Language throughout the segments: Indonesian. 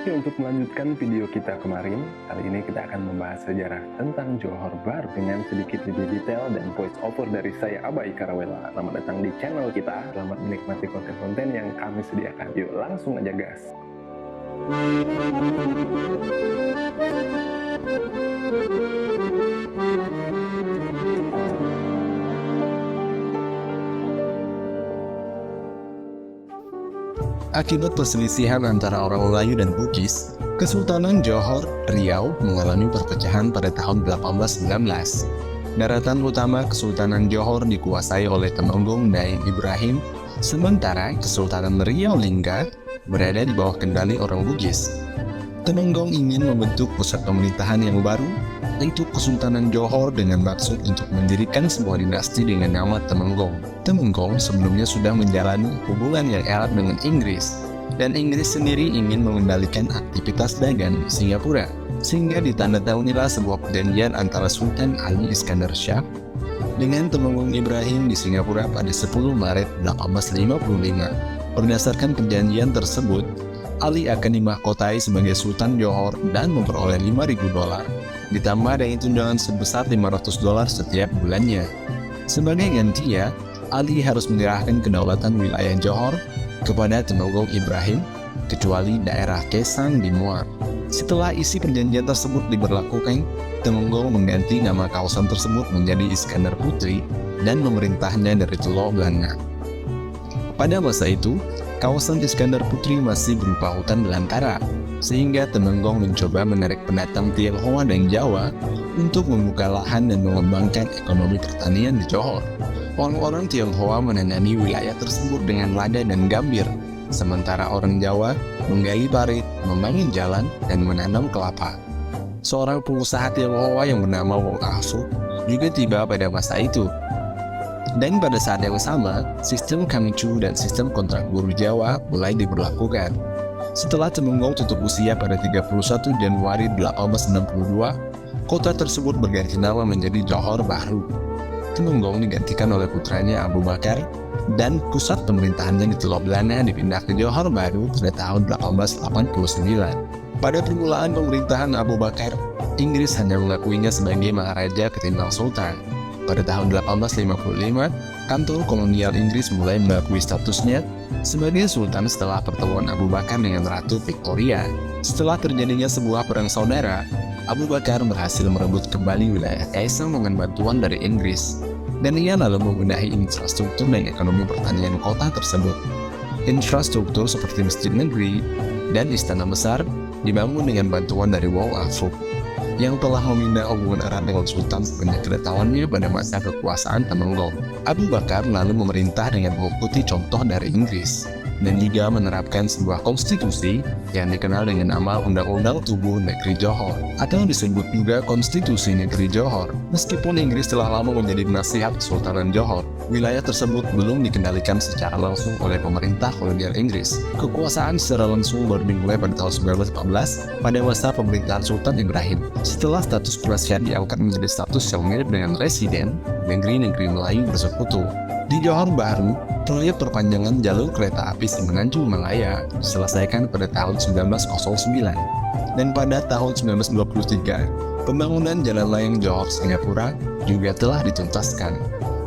Oke, untuk melanjutkan video kita kemarin, kali ini kita akan membahas sejarah tentang Johor Bahru dengan sedikit lebih detail dan voice over dari saya Abai Karawela. Selamat datang di channel kita, selamat menikmati konten-konten yang kami sediakan. Yuk langsung aja gas. Akibat perselisihan antara orang Melayu dan Bugis, Kesultanan Johor Riau mengalami perpecahan pada tahun 1819. Daratan utama Kesultanan Johor dikuasai oleh Temenggung Daeng Ibrahim, sementara Kesultanan Riau Lingga berada di bawah kendali orang Bugis. Temenggung ingin membentuk pusat pemerintahan yang baru, yaitu Kesultanan Johor dengan maksud untuk mendirikan sebuah dinasti dengan nama Temenggung. Temenggung sebelumnya sudah menjalani hubungan yang erat dengan Inggris, dan Inggris sendiri ingin mengendalikan aktivitas dagang di Singapura, sehingga ditandatanganilah sebuah perjanjian antara Sultan Ali Iskandar Shah dengan Temenggung Ibrahim di Singapura pada 10 Maret 1855. Berdasarkan perjanjian tersebut, Ali akan dimahkotai sebagai Sultan Johor dan memperoleh $5.000, ditambah dengan tunjangan sebesar $500 setiap bulannya. Sebagai gantinya, Ali harus menyerahkan kedaulatan wilayah Johor kepada Temenggung Ibrahim, kecuali daerah Kesang di Muar. Setelah isi perjanjian tersebut diberlakukan, Temenggung mengganti nama kawasan tersebut menjadi Iskandar Putri dan memerintahnya dari Teluk Blangah. Pada masa itu, kawasan Iskandar Putri masih berupa hutan belantara, sehingga Temenggung mencoba menarik pendatang Tionghoa dan Jawa untuk membuka lahan dan mengembangkan ekonomi pertanian di Johor. Orang-orang Tionghoa menanami wilayah tersebut dengan lada dan gambir, sementara orang Jawa menggali parit, membangun jalan, dan menanam kelapa. Seorang pengusaha Tionghoa yang bernama Wong Ah-Fu juga tiba pada masa itu. Dan pada saat yang sama, sistem Kangcu dan sistem kontrak buruh Jawa mulai diberlakukan. Setelah Temenggung tutup usia pada 31 Januari 1862, kota tersebut berganti nama menjadi Johor Bahru. Temenggung digantikan oleh putranya Abu Bakar, dan pusat pemerintahannya di Teluk Blangah dipindah ke Johor Bahru pada tahun 1889. Pada permulaan pemerintahan Abu Bakar, Inggris hanya mengakuinya sebagai Maharaja ketimbang Sultan. Pada tahun 1855, kantor kolonial Inggris mulai mengakui statusnya sebagai Sultan setelah pertemuan Abu Bakar dengan Ratu Victoria. Setelah terjadinya sebuah perang saudara, Abu Bakar berhasil merebut kembali wilayah Kaisang dengan bantuan dari Inggris, dan ia lalu membenahi infrastruktur dan ekonomi pertanian kota tersebut. Infrastruktur seperti masjid negeri dan istana besar dibangun dengan bantuan dari Wong Ah-Fu, yang telah membina hubungan erat dengan Sultan sebanyak kedatangannya pada masa kekuasaan Temenggung. Abu Bakar lalu memerintah dengan mengikuti contoh dari Inggris, dan juga menerapkan sebuah konstitusi yang dikenal dengan nama Undang-Undang Tubuh Negeri Johor, atau disebut juga Konstitusi Negeri Johor. Meskipun Inggris telah lama menjadi penasihat Kesultanan Johor, wilayah tersebut belum dikendalikan secara langsung oleh pemerintah kolonial Inggris. Kekuasaan secara langsung baru dimulai pada tahun 1914 pada masa pemerintahan Sultan Ibrahim. Setelah status kerajaan diangkat menjadi status yang mirip dengan residen, negeri-negeri Melayu bersekutu. Di Johor Bahru, proyek perpanjangan jalur kereta api Semenanjung Malaya diselesaikan pada tahun 1909. Dan pada tahun 1923, pembangunan jalan layang Johor Singapura juga telah dituntaskan.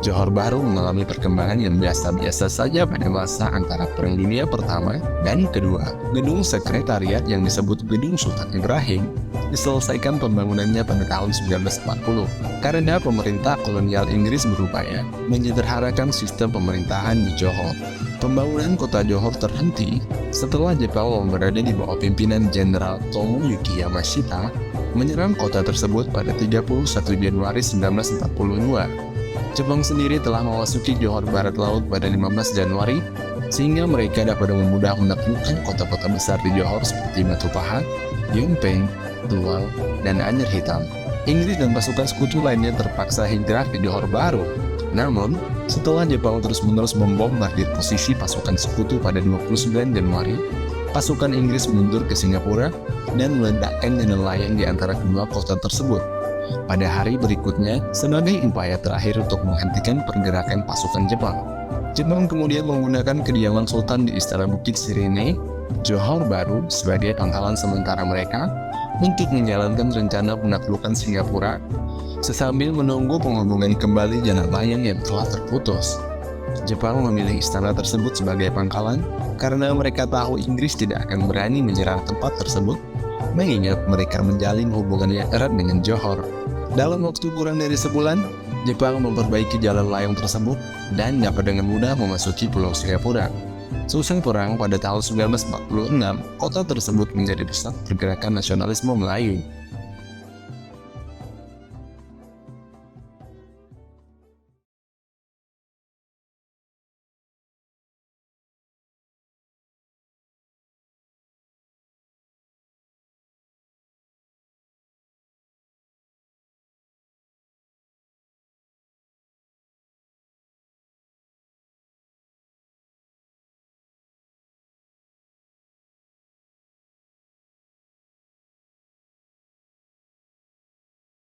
Johor Bahru mengalami perkembangan yang biasa-biasa saja pada masa antara Perang Dunia Pertama dan Kedua. Gedung sekretariat yang disebut Gedung Sultan Ibrahim diselesaikan pembangunannya pada tahun 1940 karena pemerintah kolonial Inggris berupaya menyederhanakan sistem pemerintahan di Johor. Pembangunan kota Johor terhenti setelah Jepang yang berada di bawah pimpinan Jenderal Tomoyuki Yamashita menyerang kota tersebut pada 31 Januari 1942. Jepang sendiri telah memasuki Johor Barat Laut pada 15 Januari, sehingga mereka dapat mudah menaklukkan kota-kota besar di Johor seperti Batu Pahat, Yumpeng, Tual, dan Anyer Hitam. Inggris dan pasukan sekutu lainnya terpaksa hijrah ke Johor Bahru. Namun, setelah Jepang terus-menerus membombardir posisi pasukan sekutu pada 29 Januari, pasukan Inggris mundur ke Singapura dan meledakkan jalan layang di antara kedua kota tersebut. Pada hari berikutnya, sebagai upaya terakhir untuk menghentikan pergerakan pasukan Jepang, Jepang kemudian menggunakan kediaman Sultan di Istana Bukit Sirene Johor Baru sebagai pangkalan sementara mereka untuk menjalankan rencana penaklukan Singapura sesambil menunggu penghubungan kembali jalan layang yang telah terputus. Jepang memilih istana tersebut sebagai pangkalan karena mereka tahu Inggris tidak akan berani menyerang tempat tersebut, mengingat mereka menjalin hubungan yang erat dengan Johor. Dalam waktu kurang dari sebulan, Jepang memperbaiki jalan layang tersebut dan dapat dengan mudah memasuki Pulau Singapura. Seusai perang pada tahun 1946, kota tersebut menjadi pusat pergerakan nasionalisme Melayu.